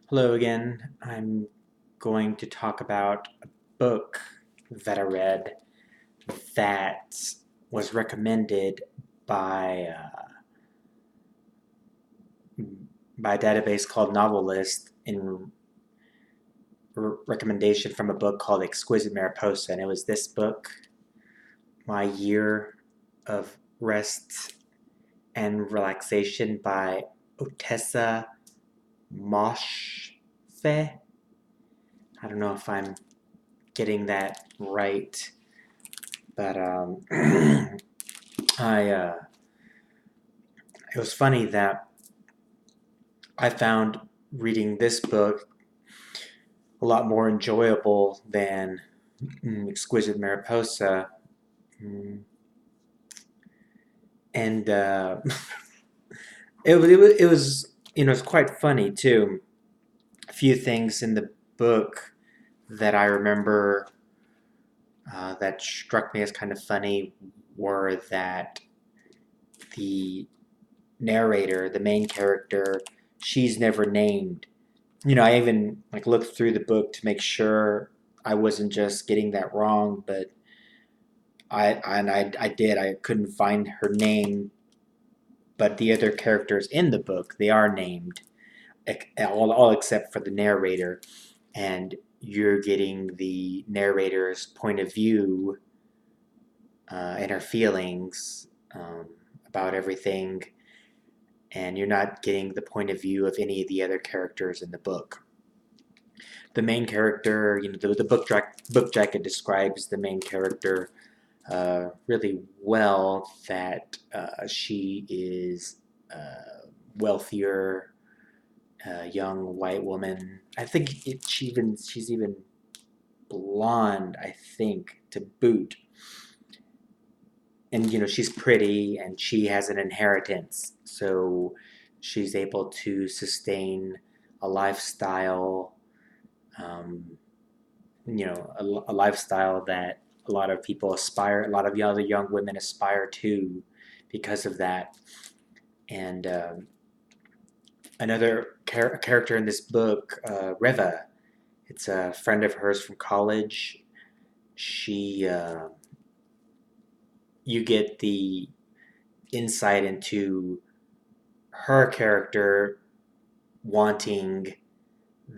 Hello again. I'm going to talk about a book that I read that was recommended by by a database called Novelist in recommendation from a book called Exquisite Mariposa, and it was this book, My Year of Rest and Relaxation by Ottessa Moshfegh. I don't know if I'm getting that right, but I it was funny that I found reading this book a lot more enjoyable than Exquisite Mariposa, mm, and it was it's quite funny too. A few things in the book that I remember that struck me as kind of funny were that the narrator, the main character, she's never named. I even like looked through the book to make sure I wasn't just getting that wrong, but I did. I couldn't find her name, but the other characters in the book, they are named, all except for the narrator, and you're getting the narrator's point of view and her feelings about everything, and you're not getting the point of view of any of the other characters in the book. The main character, the book jacket describes the main character really well. That she is a wealthier, young white woman. I think she's even blonde. I think to boot, and she's pretty, and she has an inheritance, so she's able to sustain a lifestyle um, a lifestyle that a lot of people aspire, a lot of other young women aspire to because of that. And another character in this book, Reva, it's a friend of hers from college. She, you get the insight into her character wanting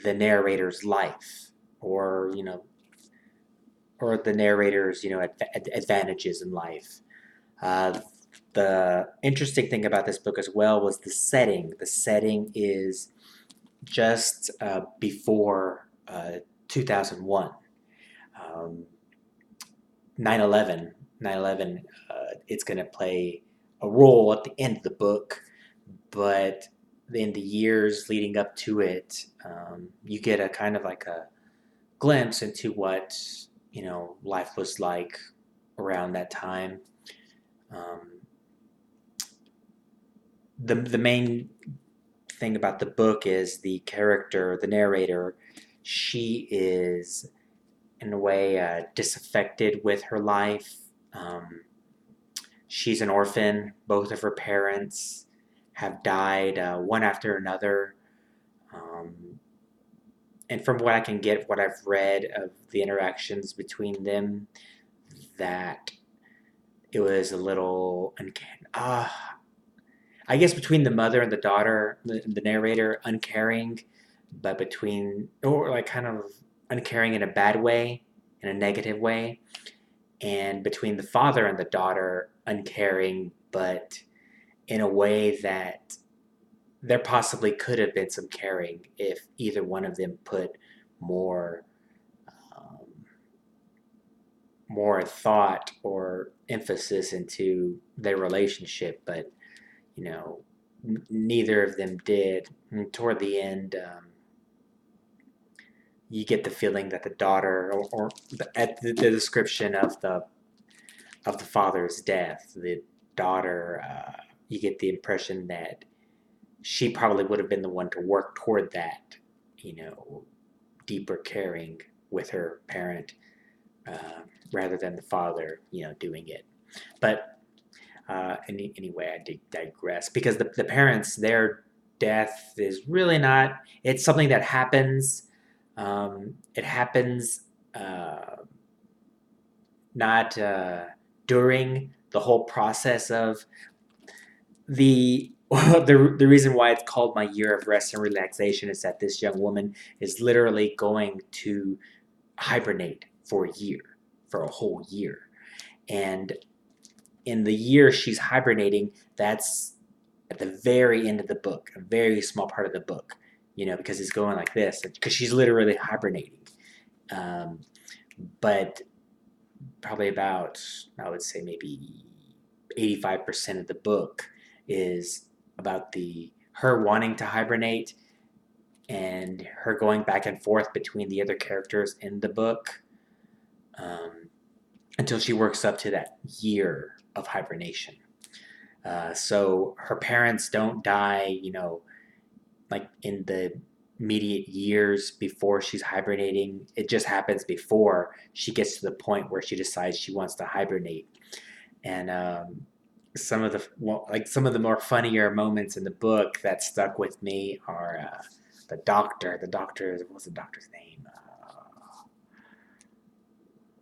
the narrator's life, or or the narrator's advantages in life. The interesting thing about this book as well was the setting. The setting is just before 2001. Um, 9/11. 9/11. It's going to play a role at the end of the book, but in the years leading up to it, you get a kind of like a glimpse into what life was like around that time. Um, the main thing about the book is the character, the narrator. She is in a way disaffected with her life. Um, she's an orphan. Both of her parents have died, one after another. Um, and from what I can get, what I've read of the interactions between them, that it was a little uncanny. I guess between the mother and the daughter, the narrator, uncaring, but between, or like kind of uncaring in a bad way, in a negative way, and between the father and the daughter, uncaring, but in a way that there possibly could have been some caring if either one of them put more um, more thought or emphasis into their relationship, but you know, neither of them did. And toward the end, you get the feeling that the daughter, or at the description of the father's death, the daughter, you get the impression that she probably would have been the one to work toward that, you know, deeper caring with her parent, uh, rather than the father, doing it. But anyway, I digress because the parents, they're death is really not. It's something that happens. It happens not during the whole process of the the reason why it's called my year of rest and relaxation is that this young woman is literally going to hibernate for a year, for a whole year. And in the year she's hibernating, that's at the very end of the book, a very small part of the book, because it's going like this, because she's literally hibernating. Um, but probably about, I would say maybe 85% of the book is about the her wanting to hibernate and her going back and forth between the other characters in the book, um, until she works up to that year of hibernation. So her parents don't die, like in the immediate years before she's hibernating. It just happens before she gets to the point where she decides she wants to hibernate. And some of the more funnier moments in the book that stuck with me are the doctor. The doctor, what's the doctor's name?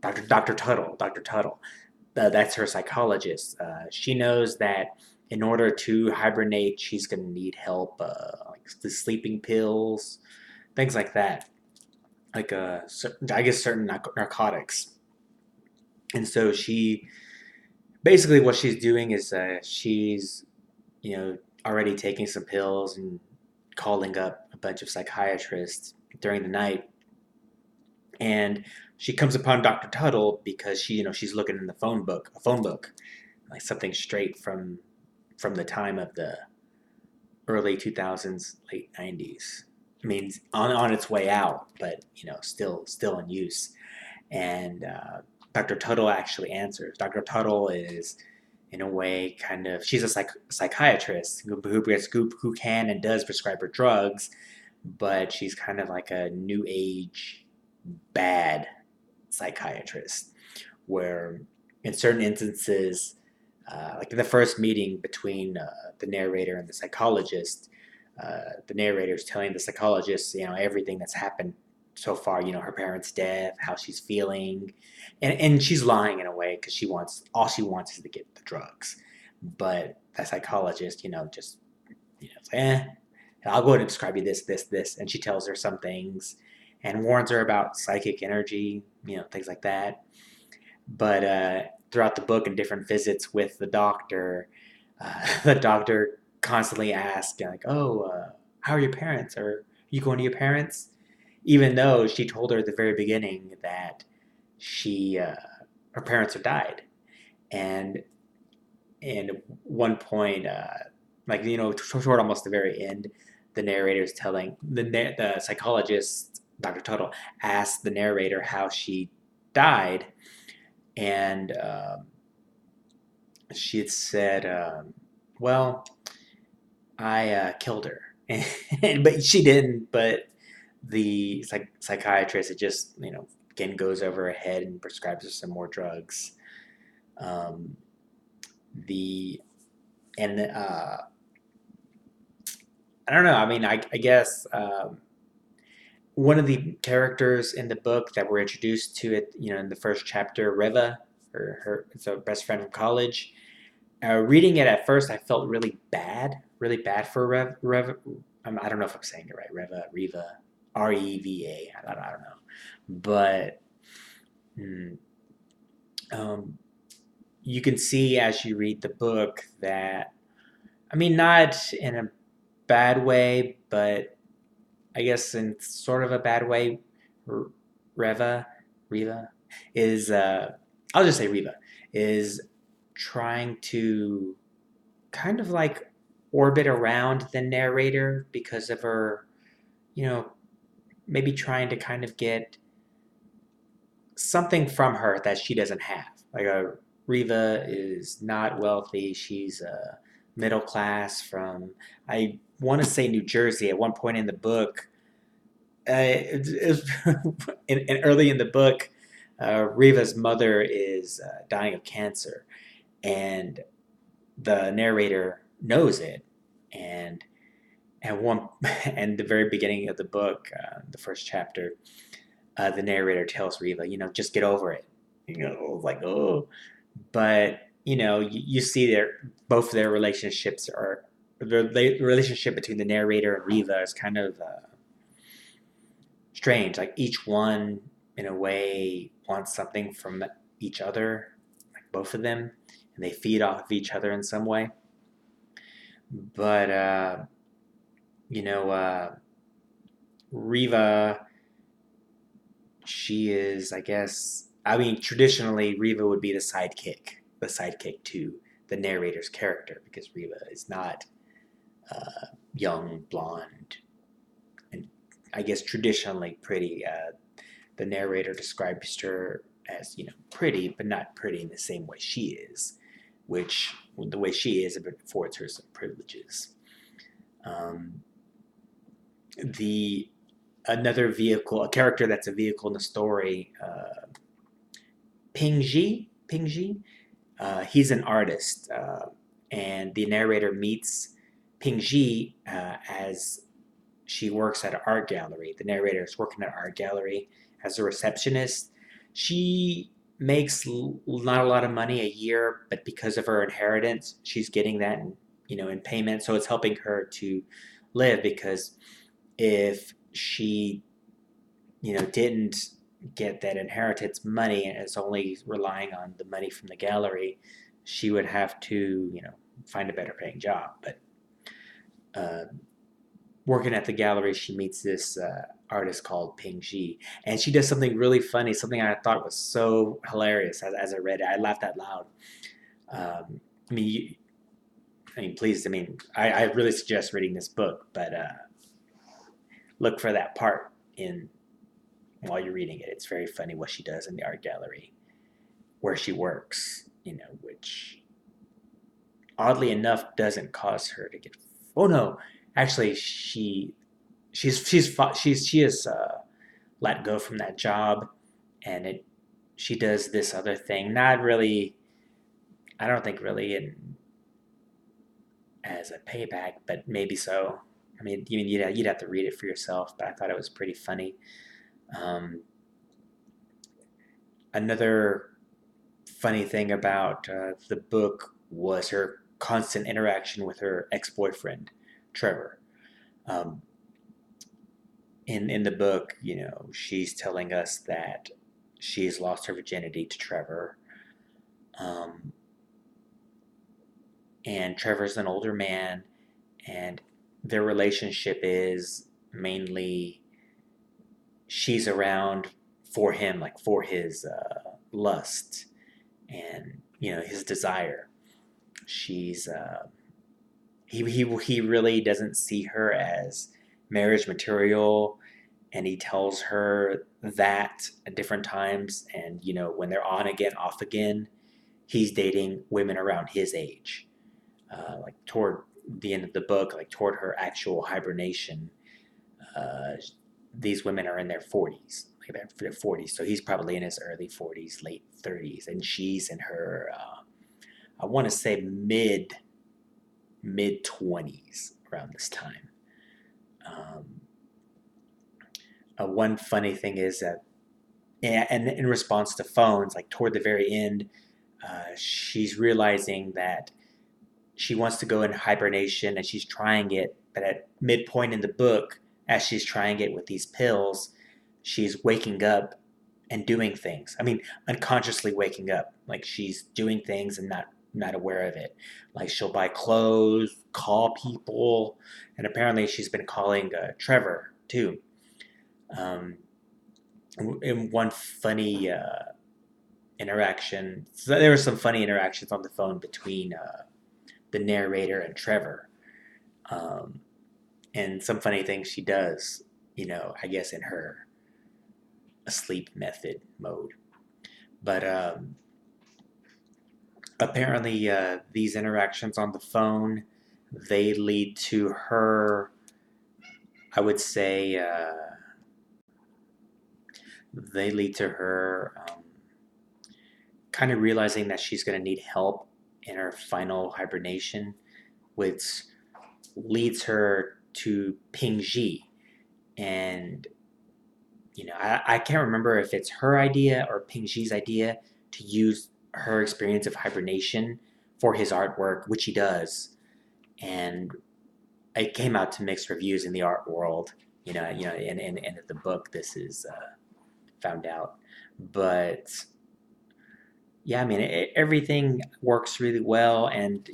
Doctor Tuttle. Doctor Tuttle. That's her psychologist. She knows that in order to hibernate, she's going to need help, like the sleeping pills, things like that, like I guess certain narcotics. And so she basically what she's doing is she's already taking some pills and calling up a bunch of psychiatrists during the night, and she comes upon Dr. Tuttle because she's looking in the phone book, like something straight from the time of the early 2000s, late 90s. I mean, on its way out, but still in use. And Dr. Tuttle actually answers. Dr. Tuttle is, in a way, kind of, she's a psychiatrist who can and does prescribe her drugs, but she's kind of like a new age bad psychiatrist, where in certain instances, like in the first meeting between the narrator and the psychologist, the narrator is telling the psychologist, everything that's happened so far, her parents' death, how she's feeling, and she's lying in a way because all she wants is to get the drugs. But the psychologist, just it's like, I'll go ahead and describe you this, and she tells her some things, and warns her about psychic energy, things like that. But throughout the book and different visits with the doctor, the doctor constantly asks, like, "Oh, how are your parents? Or are you going to your parents?" Even though she told her at the very beginning that her parents have died, and at one point, like toward almost the very end, the narrator is telling the psychologist, Dr. Tuttle, asked the narrator how she died, and she had said, "Well, I killed her," but she didn't. But the psychiatrist, it just again goes over her head and prescribes her some more drugs. Um, the and I don't know. I mean, I guess one of the characters in the book that we're introduced to it, in the first chapter, Reva, or her, it's a best friend from college. Reading it at first, I felt really bad for Rev. I don't know if I'm saying it right. Reva, Reva. I don't know, but mm, um, you can see as you read the book that, I mean, not in a bad way, but I guess in sort of a bad way. Reva, Reva is, I'll just say Reva is trying to kind of like orbit around the narrator because of her, you know, maybe trying to kind of get something from her that she doesn't have. Like Riva is not wealthy. She's middle class from, I want to say, New Jersey. At one point in the book, early in the book, Riva's mother is dying of cancer, and the narrator knows it, and at one and the very beginning of the book, the first chapter, the narrator tells Riva, just get over it. Like, oh, but you see both their relationships are the relationship between the narrator and Riva is kind of strange. Like each one, in a way, wants something from each other, like both of them, and they feed off of each other in some way. But you know, Riva, she is, I guess. I mean, traditionally, Riva would be the sidekick to the narrator's character, because Riva is not young, blonde, and I guess traditionally pretty. The narrator describes her as pretty, but not pretty in the same way she is, which the way she is affords her some privileges. Um, the Another vehicle, a character that's a vehicle in the story, Pingji. He's an artist, and the narrator meets Pingji as she works at an art gallery. The narrator is working at an art gallery as a receptionist. She makes not a lot of money a year, but because of her inheritance, she's getting that in payment. So it's helping her to live, because if she didn't get that inheritance money and is only relying on the money from the gallery, she would have to find a better paying job. But uh, working at the gallery, she meets this artist called Ping Ji, and she does something really funny, something I thought was so hilarious as I read it. I laughed out loud. I mean, please, I really suggest reading this book, but look for that part in while you're reading it. It's very funny what she does in the art gallery where she works, which oddly enough doesn't cause her to get. Oh no, actually, she is let go from that job, and she does this other thing. Not really. I don't think really as a payback, but maybe so. You'd have to read it for yourself, but I thought it was pretty funny. Um, Another funny thing about the book was her constant interaction with her ex-boyfriend, Trevor. Um, in the book, she's telling us that she's lost her virginity to Trevor, um, and Trevor's an older man, and their relationship is mainly she's around for him, like for his lust and his desire. She's he really doesn't see her as marriage material, and he tells her that at different times. And when they're on again, off again, he's dating women around his age. Like toward the end of the book, like toward her actual hibernation, uh, these women are in their 40s, like their 40s. So he's probably in his early 40s, late 30s, and she's in her, I want to say mid 20s around this time. Um, One funny thing is that, and in response to phones, like toward the very end, she's realizing that she wants to go in hibernation and she's trying it, but at midpoint in the book, as she's trying it with these pills, she's waking up and doing things. Unconsciously waking up, like she's doing things and not aware of it. Like she'll buy clothes, call people, and apparently she's been calling Trevor too. Um, in one funny interaction, so there were some funny interactions on the phone between the narrator and Trevor, um, and some funny things she does. I guess in her asleep method mode. But apparently, these interactions on the phone, they lead to her. I would say they lead to her kind of realizing that she's going to need help in her final hibernation, which leads her to Ping Ji, and I can't remember if it's her idea or Ping Ji's idea to use her experience of hibernation for his artwork, which he does, and it came out to mixed reviews in the art world. In the book, this is found out, but yeah, I mean, everything works really well, and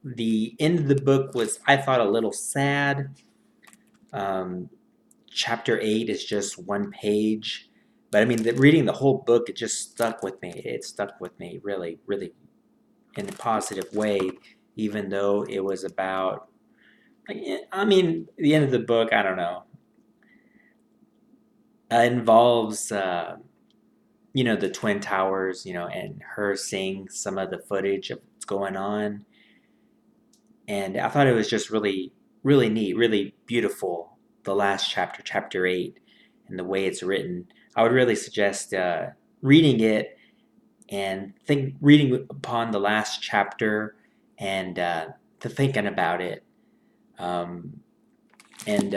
the end of the book was, I thought, a little sad. Um, Chapter 8 is just one page, but I mean, reading the whole book, it just stuck with me. It stuck with me really, really in a positive way, even though it was about, like, I mean, the end of the book, I don't know, involves, the Twin Towers, and her seeing some of the footage of what's going on. And I thought it was just really, really neat, really beautiful. The last chapter, chapter 8, and the way it's written. I would really suggest reading it and reading upon the last chapter and to thinking about it. Um, and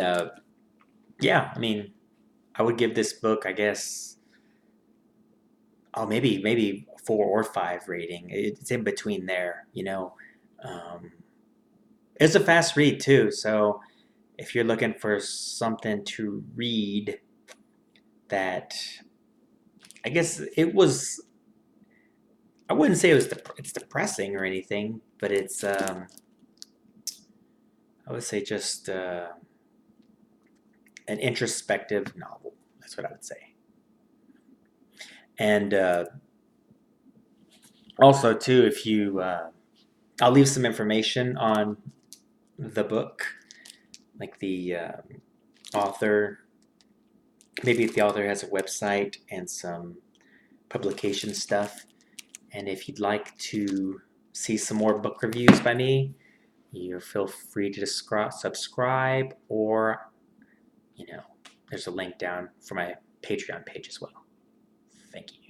yeah, I mean, I would give this book, I guess, maybe 4 or 5 rating. It's in between there. Um, it's a fast read too, so if you're looking for something to read that, I guess it was, I wouldn't say it's depressing or anything, but it's I would say just an introspective novel. That's what I would say. And also too, if you I'll leave some information on the book, like the author. Maybe if the author has a website and some publication stuff. And if you'd like to see some more book reviews by me, you feel free to subscribe, or there's a link down for my Patreon page as well. Thank you.